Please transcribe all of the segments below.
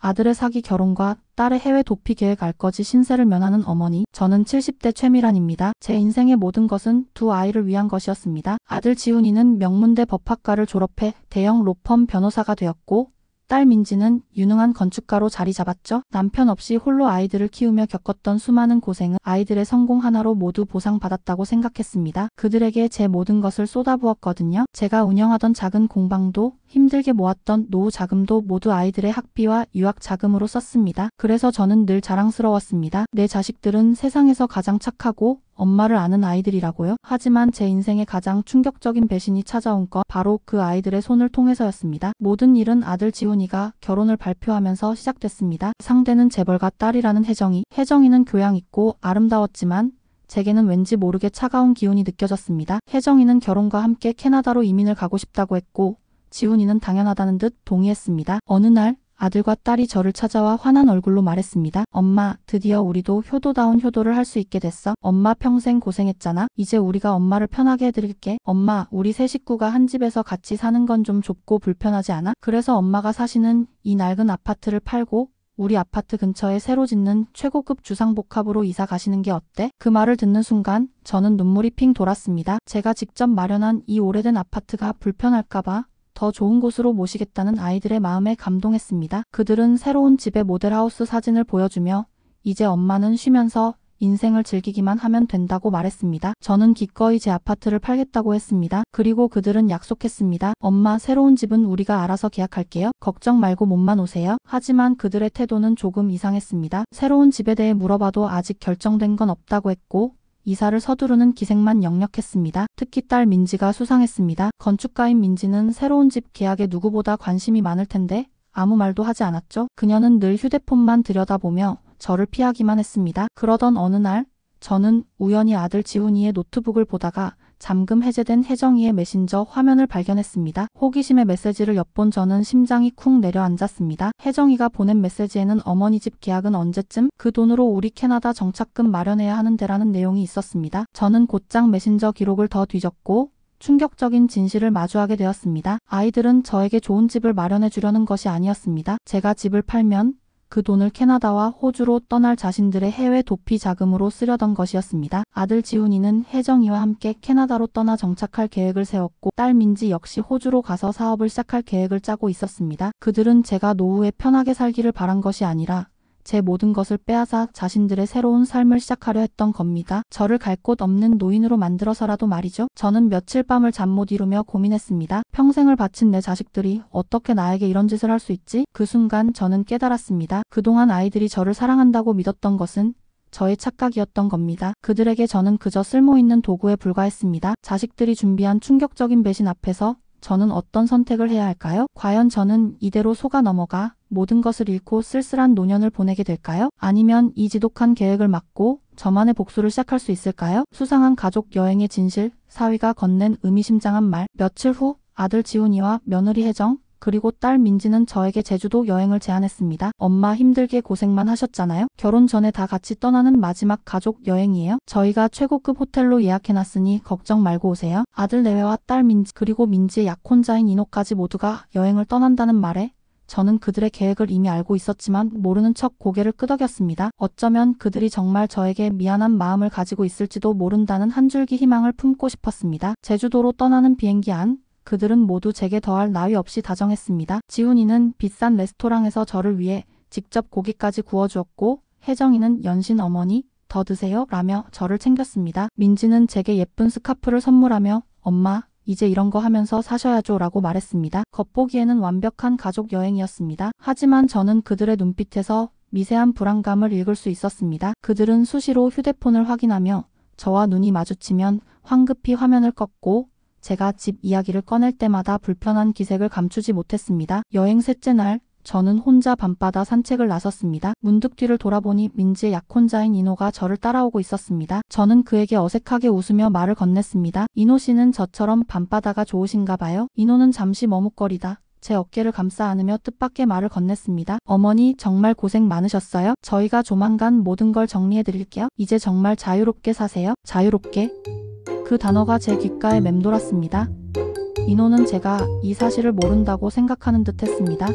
아들의 사기 결혼과 딸의 해외 도피 계획 알 거지 신세를 면하는 어머니. 저는 70대 최미란입니다. 제 인생의 모든 것은 두 아이를 위한 것이었습니다. 아들 지훈이는 명문대 법학과를 졸업해 대형 로펌 변호사가 되었고 딸 민지는 유능한 건축가로 자리 잡았죠. 남편 없이 홀로 아이들을 키우며 겪었던 수많은 고생은 아이들의 성공 하나로 모두 보상받았다고 생각했습니다. 그들에게 제 모든 것을 쏟아부었거든요. 제가 운영하던 작은 공방도 힘들게 모았던 노후 자금도 모두 아이들의 학비와 유학 자금으로 썼습니다. 그래서 저는 늘 자랑스러웠습니다. 내 자식들은 세상에서 가장 착하고 엄마를 아는 아이들이라고요. 하지만 제 인생에 가장 충격적인 배신이 찾아온 건 바로 그 아이들의 손을 통해서였습니다. 모든 일은 아들 지훈이가 결혼을 발표하면서 시작됐습니다. 상대는 재벌가 딸이라는 혜정이. 혜정이는 교양 있고 아름다웠지만 제게는 왠지 모르게 차가운 기운이 느껴졌습니다. 혜정이는 결혼과 함께 캐나다로 이민을 가고 싶다고 했고 지훈이는 당연하다는 듯 동의했습니다. 어느 날 아들과 딸이 저를 찾아와 환한 얼굴로 말했습니다. 엄마, 드디어 우리도 효도다운 효도를 할 수 있게 됐어. 엄마 평생 고생했잖아. 이제 우리가 엄마를 편하게 해드릴게. 엄마, 우리 세 식구가 한 집에서 같이 사는 건 좀 좁고 불편하지 않아? 그래서 엄마가 사시는 이 낡은 아파트를 팔고 우리 아파트 근처에 새로 짓는 최고급 주상복합으로 이사 가시는 게 어때? 그 말을 듣는 순간 저는 눈물이 핑 돌았습니다. 제가 직접 마련한 이 오래된 아파트가 불편할까봐 더 좋은 곳으로 모시겠다는 아이들의 마음에 감동했습니다. 그들은 새로운 집의 모델하우스 사진을 보여주며 이제 엄마는 쉬면서 인생을 즐기기만 하면 된다고 말했습니다. 저는 기꺼이 제 아파트를 팔겠다고 했습니다. 그리고 그들은 약속했습니다. 엄마, 새로운 집은 우리가 알아서 계약할게요. 걱정 말고 몸만 오세요. 하지만 그들의 태도는 조금 이상했습니다. 새로운 집에 대해 물어봐도 아직 결정된 건 없다고 했고 이사를 서두르는 기색만 역력했습니다. 특히 딸 민지가 수상했습니다. 건축가인 민지는 새로운 집 계약에 누구보다 관심이 많을 텐데 아무 말도 하지 않았죠. 그녀는 늘 휴대폰만 들여다보며 저를 피하기만 했습니다. 그러던 어느 날 저는 우연히 아들 지훈이의 노트북을 보다가 잠금 해제된 혜정이의 메신저 화면을 발견했습니다. 호기심의 메시지를 엿본 저는 심장이 쿵 내려앉았습니다. 혜정이가 보낸 메시지에는 어머니 집 계약은 언제쯤? 그 돈으로 우리 캐나다 정착금 마련해야 하는데라는 내용이 있었습니다. 저는 곧장 메신저 기록을 더 뒤졌고 충격적인 진실을 마주하게 되었습니다. 아이들은 저에게 좋은 집을 마련해 주려는 것이 아니었습니다. 제가 집을 팔면 그 돈을 캐나다와 호주로 떠날 자신들의 해외 도피 자금으로 쓰려던 것이었습니다. 아들 지훈이는 혜정이와 함께 캐나다로 떠나 정착할 계획을 세웠고 딸 민지 역시 호주로 가서 사업을 시작할 계획을 짜고 있었습니다. 그들은 제가 노후에 편하게 살기를 바란 것이 아니라 제 모든 것을 빼앗아 자신들의 새로운 삶을 시작하려 했던 겁니다. 저를 갈 곳 없는 노인으로 만들어서라도 말이죠. 저는 며칠 밤을 잠 못 이루며 고민했습니다. 평생을 바친 내 자식들이 어떻게 나에게 이런 짓을 할 수 있지? 그 순간 저는 깨달았습니다. 그동안 아이들이 저를 사랑한다고 믿었던 것은 저의 착각이었던 겁니다. 그들에게 저는 그저 쓸모있는 도구에 불과했습니다. 자식들이 준비한 충격적인 배신 앞에서 저는 어떤 선택을 해야 할까요? 과연 저는 이대로 속아 넘어가 모든 것을 잃고 쓸쓸한 노년을 보내게 될까요? 아니면 이 지독한 계획을 막고 저만의 복수를 시작할 수 있을까요? 수상한 가족 여행의 진실, 사위가 건넨 의미심장한 말. 며칠 후 아들 지훈이와 며느리 혜정, 그리고 딸 민지는 저에게 제주도 여행을 제안했습니다. 엄마 힘들게 고생만 하셨잖아요. 결혼 전에 다 같이 떠나는 마지막 가족 여행이에요. 저희가 최고급 호텔로 예약해놨으니 걱정 말고 오세요. 아들 내외와 딸 민지 그리고 민지의 약혼자인 인호까지 모두가 여행을 떠난다는 말에 저는 그들의 계획을 이미 알고 있었지만 모르는 척 고개를 끄덕였습니다. 어쩌면 그들이 정말 저에게 미안한 마음을 가지고 있을지도 모른다는 한 줄기 희망을 품고 싶었습니다. 제주도로 떠나는 비행기 안, 그들은 모두 제게 더할 나위 없이 다정했습니다. 지훈이는 비싼 레스토랑에서 저를 위해 직접 고기까지 구워주었고 혜정이는 연신 어머니 더 드세요 라며 저를 챙겼습니다. 민지는 제게 예쁜 스카프를 선물하며 엄마 이제 이런 거 하면서 사셔야죠 라고 말했습니다. 겉보기에는 완벽한 가족 여행이었습니다. 하지만 저는 그들의 눈빛에서 미세한 불안감을 읽을 수 있었습니다. 그들은 수시로 휴대폰을 확인하며 저와 눈이 마주치면 황급히 화면을 껐고 제가 집 이야기를 꺼낼 때마다 불편한 기색을 감추지 못했습니다. 여행 셋째 날 저는 혼자 밤바다 산책을 나섰습니다. 문득 뒤를 돌아보니 민지의 약혼자인 인호가 저를 따라오고 있었습니다. 저는 그에게 어색하게 웃으며 말을 건넸습니다. 인호 씨는 저처럼 밤바다가 좋으신가 봐요. 인호는 잠시 머뭇거리다 제 어깨를 감싸 안으며 뜻밖의 말을 건넸습니다. 어머니 정말 고생 많으셨어요. 저희가 조만간 모든 걸 정리해 드릴게요. 이제 정말 자유롭게 사세요. 자유롭게? 그 단어가 제 귓가에 맴돌았습니다. 인호는 제가 이 사실을 모른다고 생각하는 듯 했습니다.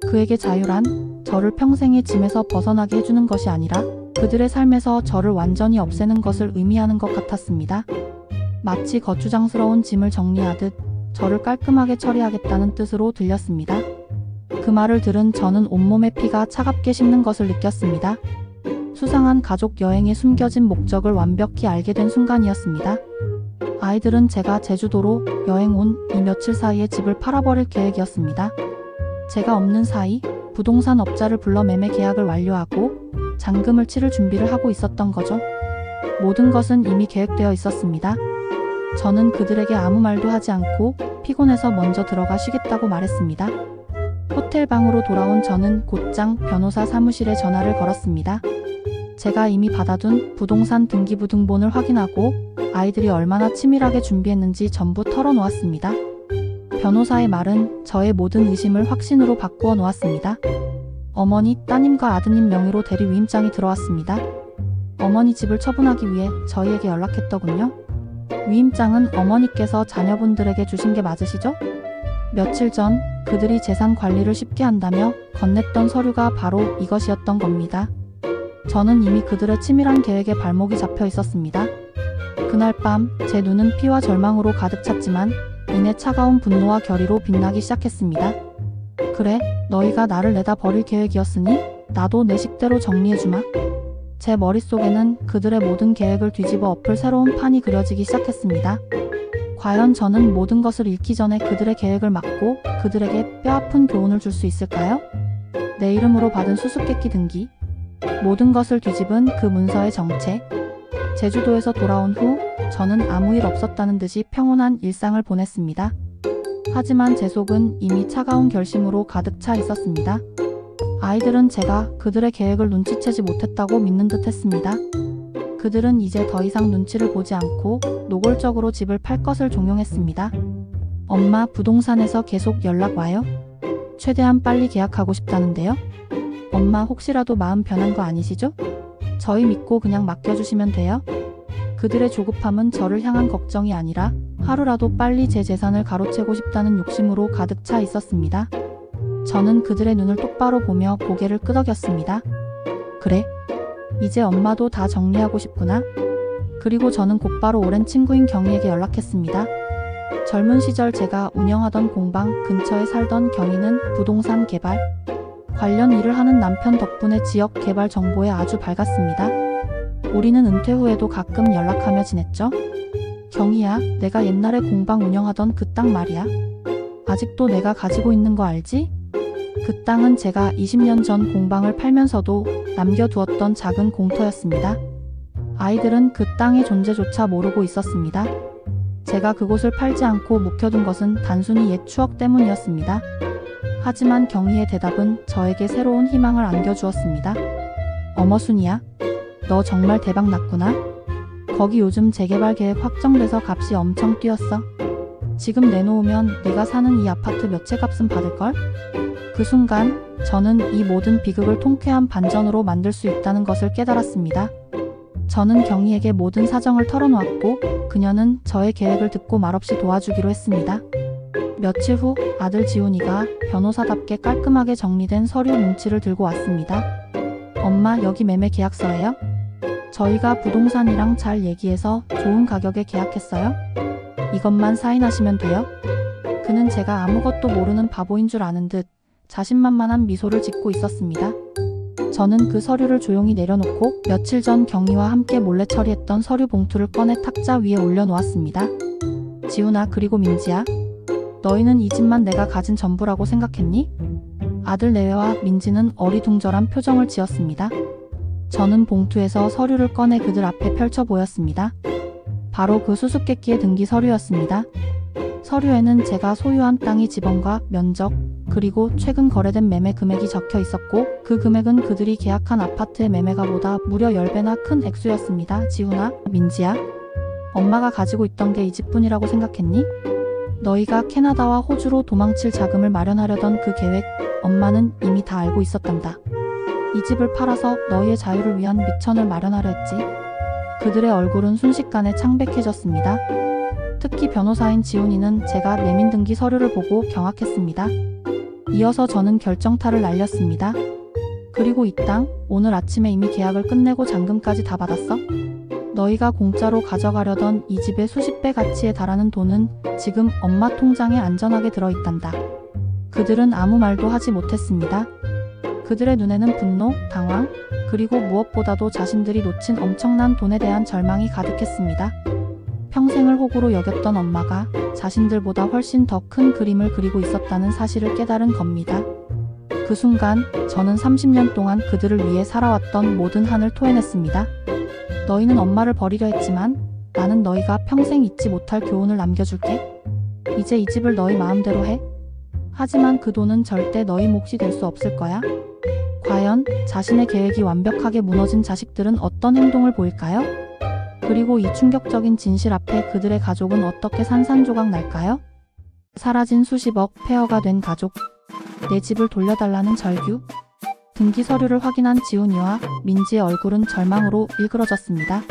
그에게 자유란 저를 평생의 짐에서 벗어나게 해주는 것이 아니라 그들의 삶에서 저를 완전히 없애는 것을 의미하는 것 같았습니다. 마치 거추장스러운 짐을 정리하듯 저를 깔끔하게 처리하겠다는 뜻으로 들렸습니다. 그 말을 들은 저는 온몸의 피가 차갑게 식는 것을 느꼈습니다. 수상한 가족 여행의 숨겨진 목적을 완벽히 알게 된 순간이었습니다. 아이들은 제가 제주도로 여행 온 이 며칠 사이에 집을 팔아버릴 계획이었습니다. 제가 없는 사이 부동산 업자를 불러 매매 계약을 완료하고 잔금을 치를 준비를 하고 있었던 거죠. 모든 것은 이미 계획되어 있었습니다. 저는 그들에게 아무 말도 하지 않고 피곤해서 먼저 들어가 쉬겠다고 말했습니다. 호텔 방으로 돌아온 저는 곧장 변호사 사무실에 전화를 걸었습니다. 제가 이미 받아둔 부동산 등기부 등본을 확인하고 아이들이 얼마나 치밀하게 준비했는지 전부 털어놓았습니다. 변호사의 말은 저의 모든 의심을 확신으로 바꾸어 놓았습니다. 어머니, 따님과 아드님 명의로 대리 위임장이 들어왔습니다. 어머니 집을 처분하기 위해 저희에게 연락했더군요. 위임장은 어머니께서 자녀분들에게 주신 게 맞으시죠? 며칠 전 그들이 재산 관리를 쉽게 한다며 건넸던 서류가 바로 이것이었던 겁니다. 저는 이미 그들의 치밀한 계획에 발목이 잡혀 있었습니다. 그날 밤 제 눈은 피와 절망으로 가득 찼지만 이내 차가운 분노와 결의로 빛나기 시작했습니다. 그래, 너희가 나를 내다 버릴 계획이었으니 나도 내 식대로 정리해주마. 제 머릿속에는 그들의 모든 계획을 뒤집어 엎을 새로운 판이 그려지기 시작했습니다. 과연 저는 모든 것을 잃기 전에 그들의 계획을 막고 그들에게 뼈아픈 교훈을 줄 수 있을까요? 내 이름으로 받은 수수께끼 등기, 모든 것을 뒤집은 그 문서의 정체. 제주도에서 돌아온 후 저는 아무 일 없었다는 듯이 평온한 일상을 보냈습니다. 하지만 제 속은 이미 차가운 결심으로 가득 차 있었습니다. 아이들은 제가 그들의 계획을 눈치채지 못했다고 믿는 듯 했습니다. 그들은 이제 더 이상 눈치를 보지 않고 노골적으로 집을 팔 것을 종용했습니다. 엄마, 부동산에서 계속 연락 와요? 최대한 빨리 계약하고 싶다는데요? 엄마, 혹시라도 마음 변한 거 아니시죠? 저희 믿고 그냥 맡겨주시면 돼요? 그들의 조급함은 저를 향한 걱정이 아니라 하루라도 빨리 제 재산을 가로채고 싶다는 욕심으로 가득 차 있었습니다. 저는 그들의 눈을 똑바로 보며 고개를 끄덕였습니다. 그래, 이제 엄마도 다 정리하고 싶구나. 그리고 저는 곧바로 오랜 친구인 경희에게 연락했습니다. 젊은 시절 제가 운영하던 공방 근처에 살던 경희는 부동산 개발 관련 일을 하는 남편 덕분에 지역 개발 정보에 아주 밝았습니다. 우리는 은퇴 후에도 가끔 연락하며 지냈죠. 경희야, 내가 옛날에 공방 운영하던 그 땅 말이야. 아직도 내가 가지고 있는 거 알지? 그 땅은 제가 20년 전 공방을 팔면서도 남겨두었던 작은 공터였습니다. 아이들은 그 땅의 존재조차 모르고 있었습니다. 제가 그곳을 팔지 않고 묵혀둔 것은 단순히 옛 추억 때문이었습니다. 하지만 경희의 대답은 저에게 새로운 희망을 안겨주었습니다. 어머 순이야, 너 정말 대박 났구나. 거기 요즘 재개발 계획 확정돼서 값이 엄청 뛰었어. 지금 내놓으면 내가 사는 이 아파트 몇 채 값은 받을걸? 그 순간 저는 이 모든 비극을 통쾌한 반전으로 만들 수 있다는 것을 깨달았습니다. 저는 경희에게 모든 사정을 털어놓았고 그녀는 저의 계획을 듣고 말없이 도와주기로 했습니다. 며칠 후 아들 지훈이가 변호사답게 깔끔하게 정리된 서류 뭉치를 들고 왔습니다. 엄마, 여기 매매 계약서예요? 저희가 부동산이랑 잘 얘기해서 좋은 가격에 계약했어요. 이것만 사인하시면 돼요. 그는 제가 아무것도 모르는 바보인 줄 아는 듯 자신만만한 미소를 짓고 있었습니다. 저는 그 서류를 조용히 내려놓고 며칠 전 경희와 함께 몰래 처리했던 서류 봉투를 꺼내 탁자 위에 올려놓았습니다. 지훈아, 그리고 민지야, 너희는 이 집만 내가 가진 전부라고 생각했니? 아들 내외와 민지는 어리둥절한 표정을 지었습니다. 저는 봉투에서 서류를 꺼내 그들 앞에 펼쳐 보였습니다. 바로 그 수수께끼의 등기 서류였습니다. 서류에는 제가 소유한 땅의 지번과 면적, 그리고 최근 거래된 매매 금액이 적혀 있었고 그 금액은 그들이 계약한 아파트의 매매가보다 무려 10배나 큰 액수였습니다. 지훈아, 민지야, 엄마가 가지고 있던 게 이 집뿐이라고 생각했니? 너희가 캐나다와 호주로 도망칠 자금을 마련하려던 그 계획, 엄마는 이미 다 알고 있었단다. 이 집을 팔아서 너희의 자유를 위한 미천을 마련하려 했지. 그들의 얼굴은 순식간에 창백해졌습니다. 특히 변호사인 지훈이는 제가 내민 등기 서류를 보고 경악했습니다. 이어서 저는 결정타를 날렸습니다. 그리고 이 땅, 오늘 아침에 이미 계약을 끝내고 잔금까지 다 받았어? 너희가 공짜로 가져가려던 이 집의 수십 배 가치에 달하는 돈은 지금 엄마 통장에 안전하게 들어있단다. 그들은 아무 말도 하지 못했습니다. 그들의 눈에는 분노, 당황, 그리고 무엇보다도 자신들이 놓친 엄청난 돈에 대한 절망이 가득했습니다. 평생을 호구로 여겼던 엄마가 자신들보다 훨씬 더 큰 그림을 그리고 있었다는 사실을 깨달은 겁니다. 그 순간 저는 30년 동안 그들을 위해 살아왔던 모든 한을 토해냈습니다. 너희는 엄마를 버리려 했지만 나는 너희가 평생 잊지 못할 교훈을 남겨줄게. 이제 이 집을 너희 마음대로 해. 하지만 그 돈은 절대 너희 몫이 될 수 없을 거야. 과연 자신의 계획이 완벽하게 무너진 자식들은 어떤 행동을 보일까요? 그리고 이 충격적인 진실 앞에 그들의 가족은 어떻게 산산조각 날까요? 사라진 수십억, 폐허가 된 가족, 내 집을 돌려달라는 절규. 등기 서류를 확인한 지훈이와 민지의 얼굴은 절망으로 일그러졌습니다.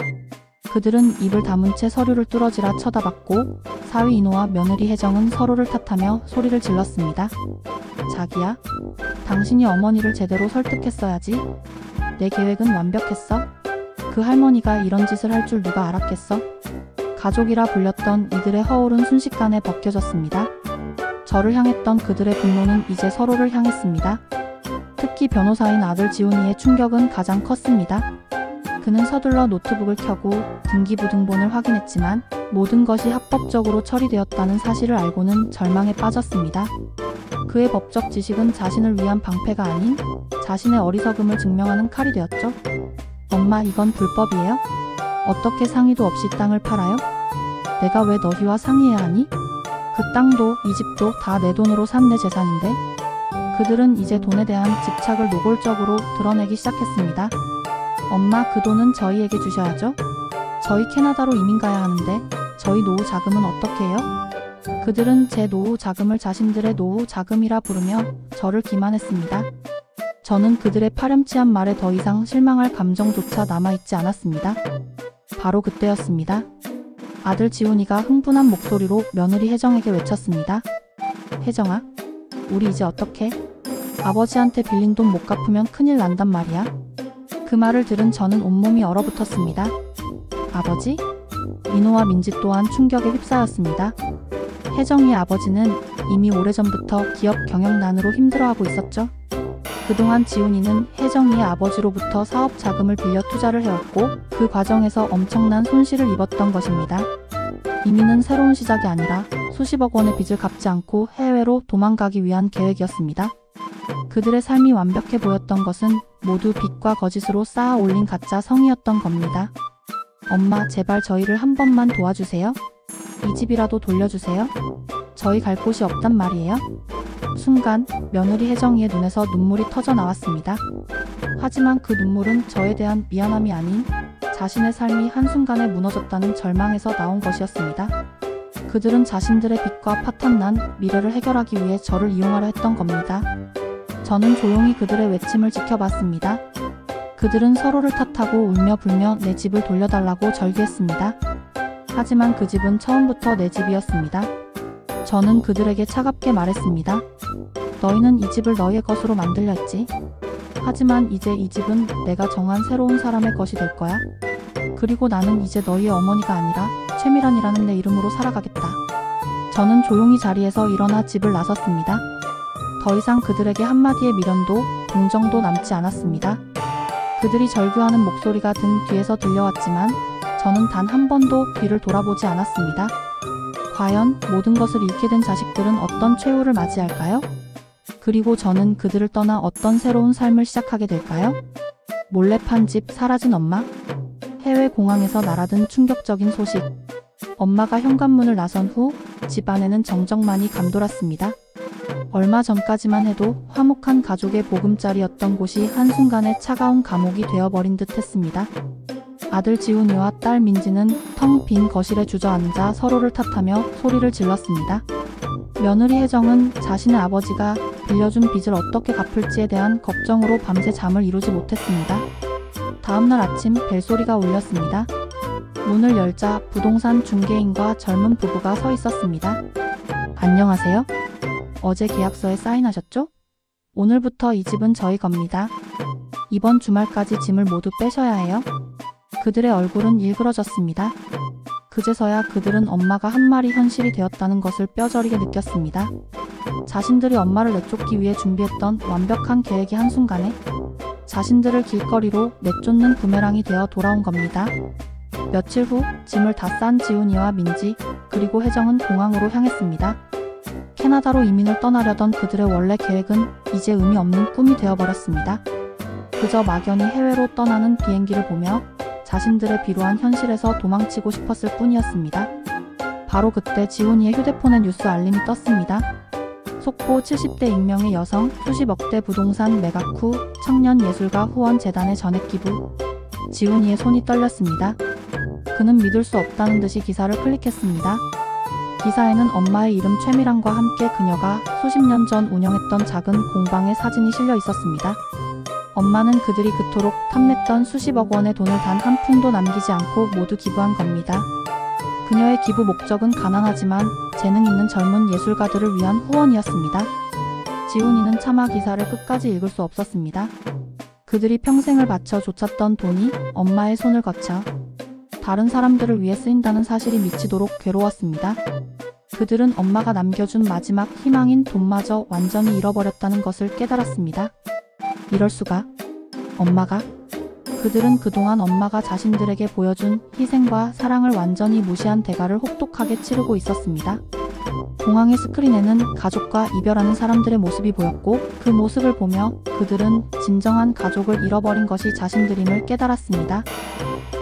그들은 입을 다문 채 서류를 뚫어지라 쳐다봤고 사위 인호와 며느리 혜정은 서로를 탓하며 소리를 질렀습니다. 자기야, 당신이 어머니를 제대로 설득했어야지. 내 계획은 완벽했어. 그 할머니가 이런 짓을 할 줄 누가 알았겠어? 가족이라 불렸던 이들의 허울은 순식간에 벗겨졌습니다. 저를 향했던 그들의 분노는 이제 서로를 향했습니다. 특히 변호사인 아들 지훈이의 충격은 가장 컸습니다. 그는 서둘러 노트북을 켜고 등기부등본을 확인했지만 모든 것이 합법적으로 처리되었다는 사실을 알고는 절망에 빠졌습니다. 그의 법적 지식은 자신을 위한 방패가 아닌 자신의 어리석음을 증명하는 칼이 되었죠. 엄마, 이건 불법이에요? 어떻게 상의도 없이 땅을 팔아요? 내가 왜 너희와 상의해야 하니? 그 땅도 이 집도 다 내 돈으로 산 내 재산인데. 그들은 이제 돈에 대한 집착을 노골적으로 드러내기 시작했습니다. 엄마, 그 돈은 저희에게 주셔야죠. 저희 캐나다로 이민 가야 하는데 저희 노후 자금은 어떻게 해요? 그들은 제 노후 자금을 자신들의 노후 자금이라 부르며 저를 기만했습니다. 저는 그들의 파렴치한 말에 더 이상 실망할 감정조차 남아있지 않았습니다. 바로 그때였습니다. 아들 지훈이가 흥분한 목소리로 며느리 혜정에게 외쳤습니다. 혜정아, 우리 이제 어떡해? 아버지한테 빌린 돈 못 갚으면 큰일 난단 말이야. 그 말을 들은 저는 온몸이 얼어붙었습니다. 아버지? 인호와 민지 또한 충격에 휩싸였습니다. 혜정이의 아버지는 이미 오래전부터 기업 경영난으로 힘들어하고 있었죠. 그동안 지훈이는 혜정이의 아버지로부터 사업 자금을 빌려 투자를 해왔고 그 과정에서 엄청난 손실을 입었던 것입니다. 이민은 새로운 시작이 아니라 수십억 원의 빚을 갚지 않고 해외로 도망가기 위한 계획이었습니다. 그들의 삶이 완벽해 보였던 것은 모두 빚과 거짓으로 쌓아 올린 가짜 성이었던 겁니다. 엄마, 제발 저희를 한 번만 도와주세요. 이 집이라도 돌려주세요. 저희 갈 곳이 없단 말이에요. 순간 며느리 혜정이의 눈에서 눈물이 터져 나왔습니다. 하지만 그 눈물은 저에 대한 미안함이 아닌 자신의 삶이 한순간에 무너졌다는 절망에서 나온 것이었습니다. 그들은 자신들의 빚과 파탄난 미래를 해결하기 위해 저를 이용하려 했던 겁니다. 저는 조용히 그들의 외침을 지켜봤습니다. 그들은 서로를 탓하고 울며 불며 내 집을 돌려달라고 절규했습니다. 하지만 그 집은 처음부터 내 집이었습니다. 저는 그들에게 차갑게 말했습니다. 너희는 이 집을 너희의 것으로 만들려 했지. 하지만 이제 이 집은 내가 정한 새로운 사람의 것이 될 거야. 그리고 나는 이제 너희의 어머니가 아니라 최미란이라는 내 이름으로 살아가겠다. 저는 조용히 자리에서 일어나 집을 나섰습니다. 더 이상 그들에게 한마디의 미련도 동정도 남지 않았습니다. 그들이 절규하는 목소리가 등 뒤에서 들려왔지만 저는 단 한 번도 뒤를 돌아보지 않았습니다. 과연 모든 것을 잃게 된 자식들은 어떤 최후를 맞이할까요? 그리고 저는 그들을 떠나 어떤 새로운 삶을 시작하게 될까요? 몰래 판 집, 사라진 엄마? 해외 공항에서 날아든 충격적인 소식. 엄마가 현관문을 나선 후 집 안에는 정적만이 감돌았습니다. 얼마 전까지만 해도 화목한 가족의 보금자리였던 곳이 한순간에 차가운 감옥이 되어버린 듯 했습니다. 아들 지훈이와 딸 민지는 텅 빈 거실에 주저앉아 서로를 탓하며 소리를 질렀습니다. 며느리 혜정은 자신의 아버지가 빌려준 빚을 어떻게 갚을지에 대한 걱정으로 밤새 잠을 이루지 못했습니다. 다음날 아침 벨소리가 울렸습니다. 문을 열자 부동산 중개인과 젊은 부부가 서 있었습니다. 안녕하세요. 어제 계약서에 사인하셨죠? 오늘부터 이 집은 저희 겁니다. 이번 주말까지 짐을 모두 빼셔야 해요. 그들의 얼굴은 일그러졌습니다. 그제서야 그들은 엄마가 한 말이 현실이 되었다는 것을 뼈저리게 느꼈습니다. 자신들이 엄마를 내쫓기 위해 준비했던 완벽한 계획이 한순간에 자신들을 길거리로 내쫓는 부메랑이 되어 돌아온 겁니다. 며칠 후 짐을 다 싼 지훈이와 민지 그리고 혜정은 공항으로 향했습니다. 캐나다로 이민을 떠나려던 그들의 원래 계획은 이제 의미 없는 꿈이 되어버렸습니다. 그저 막연히 해외로 떠나는 비행기를 보며 자신들의 비루한 현실에서 도망치고 싶었을 뿐이었습니다. 바로 그때 지훈이의 휴대폰에 뉴스 알림이 떴습니다. 속보 70대 익명의 여성 수십억대 부동산 매각 후 청년예술가 후원재단에 전액 기부. 지훈이의 손이 떨렸습니다. 그는 믿을 수 없다는 듯이 기사를 클릭했습니다. 기사에는 엄마의 이름 최미란과 함께 그녀가 수십 년 전 운영했던 작은 공방의 사진이 실려 있었습니다. 엄마는 그들이 그토록 탐냈던 수십억 원의 돈을 단 한 푼도 남기지 않고 모두 기부한 겁니다. 그녀의 기부 목적은 가난하지만 재능 있는 젊은 예술가들을 위한 후원이었습니다. 지훈이는 차마 기사를 끝까지 읽을 수 없었습니다. 그들이 평생을 바쳐 쫓았던 돈이 엄마의 손을 거쳐 다른 사람들을 위해 쓰인다는 사실이 미치도록 괴로웠습니다. 그들은 엄마가 남겨준 마지막 희망인 돈마저 완전히 잃어버렸다는 것을 깨달았습니다. 이럴 수가. 엄마가? 그들은 그동안 엄마가 자신들에게 보여준 희생과 사랑을 완전히 무시한 대가를 혹독하게 치르고 있었습니다. 공항의 스크린에는 가족과 이별하는 사람들의 모습이 보였고 그 모습을 보며 그들은 진정한 가족을 잃어버린 것이 자신들임을 깨달았습니다.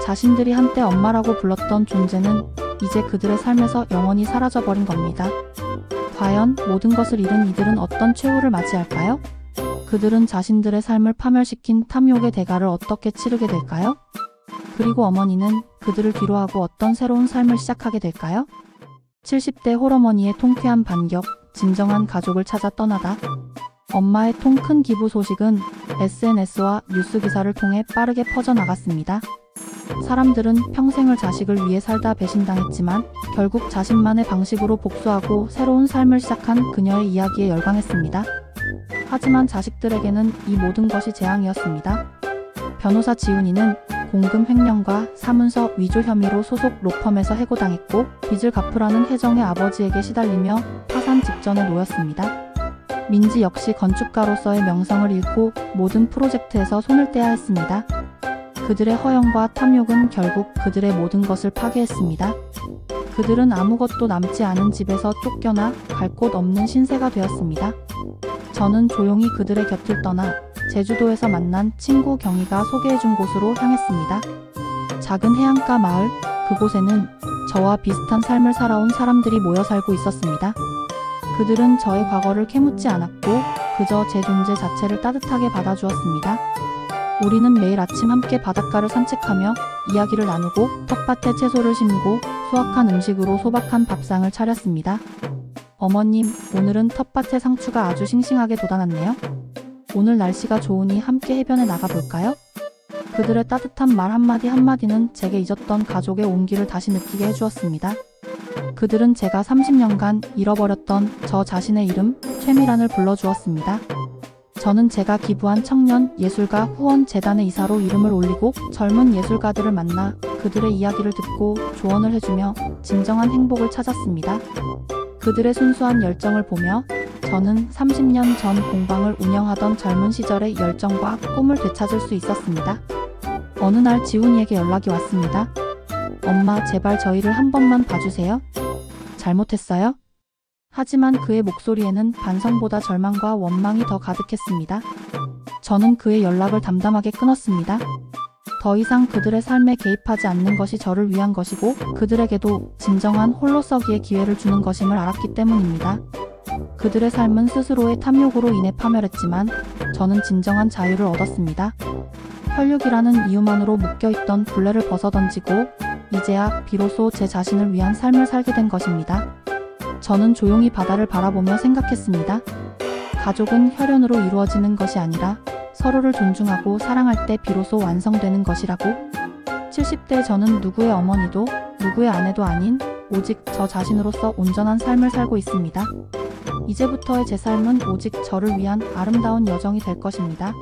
자신들이 한때 엄마라고 불렀던 존재는 이제 그들의 삶에서 영원히 사라져버린 겁니다. 과연 모든 것을 잃은 이들은 어떤 최후를 맞이할까요? 그들은 자신들의 삶을 파멸시킨 탐욕의 대가를 어떻게 치르게 될까요? 그리고 어머니는 그들을 뒤로하고 어떤 새로운 삶을 시작하게 될까요? 70대 홀어머니의 통쾌한 반격, 진정한 가족을 찾아 떠나다. 엄마의 통 큰 기부 소식은 SNS와 뉴스 기사를 통해 빠르게 퍼져나갔습니다. 사람들은 평생을 자식을 위해 살다 배신당했지만 결국 자신만의 방식으로 복수하고 새로운 삶을 시작한 그녀의 이야기에 열광했습니다. 하지만 자식들에게는 이 모든 것이 재앙이었습니다. 변호사 지훈이는 공금 횡령과 사문서 위조 혐의로 소속 로펌에서 해고당했고 빚을 갚으라는 혜정의 아버지에게 시달리며 파산 직전에 놓였습니다. 민지 역시 건축가로서의 명성을 잃고 모든 프로젝트에서 손을 떼야 했습니다. 그들의 허영과 탐욕은 결국 그들의 모든 것을 파괴했습니다. 그들은 아무것도 남지 않은 집에서 쫓겨나 갈 곳 없는 신세가 되었습니다. 저는 조용히 그들의 곁을 떠나 제주도에서 만난 친구 경희가 소개해준 곳으로 향했습니다. 작은 해안가 마을, 그곳에는 저와 비슷한 삶을 살아온 사람들이 모여 살고 있었습니다. 그들은 저의 과거를 캐묻지 않았고 그저 제 존재 자체를 따뜻하게 받아주었습니다. 우리는 매일 아침 함께 바닷가를 산책하며 이야기를 나누고 텃밭에 채소를 심고 수확한 음식으로 소박한 밥상을 차렸습니다. 어머님, 오늘은 텃밭의 상추가 아주 싱싱하게 돋아났네요. 오늘 날씨가 좋으니 함께 해변에 나가볼까요? 그들의 따뜻한 말 한마디 한마디는 제게 잊었던 가족의 온기를 다시 느끼게 해주었습니다. 그들은 제가 30년간 잃어버렸던 저 자신의 이름 최미란을 불러주었습니다. 저는 제가 기부한 청년 예술가 후원 재단의 이사로 이름을 올리고 젊은 예술가들을 만나 그들의 이야기를 듣고 조언을 해주며 진정한 행복을 찾았습니다. 그들의 순수한 열정을 보며 저는 30년 전 공방을 운영하던 젊은 시절의 열정과 꿈을 되찾을 수 있었습니다. 어느 날 지훈이에게 연락이 왔습니다. 엄마, 제발 저희를 한 번만 봐주세요. 잘못했어요? 하지만 그의 목소리에는 반성보다 절망과 원망이 더 가득했습니다. 저는 그의 연락을 담담하게 끊었습니다. 더 이상 그들의 삶에 개입하지 않는 것이 저를 위한 것이고 그들에게도 진정한 홀로서기의 기회를 주는 것임을 알았기 때문입니다. 그들의 삶은 스스로의 탐욕으로 인해 파멸했지만 저는 진정한 자유를 얻었습니다. 혈육이라는 이유만으로 묶여있던 굴레를 벗어던지고 이제야 비로소 제 자신을 위한 삶을 살게 된 것입니다. 저는 조용히 바다를 바라보며 생각했습니다. 가족은 혈연으로 이루어지는 것이 아니라 서로를 존중하고 사랑할 때 비로소 완성되는 것이라고. 70대 저는 누구의 어머니도 누구의 아내도 아닌 오직 저 자신으로서 온전한 삶을 살고 있습니다. 이제부터의 제 삶은 오직 저를 위한 아름다운 여정이 될 것입니다.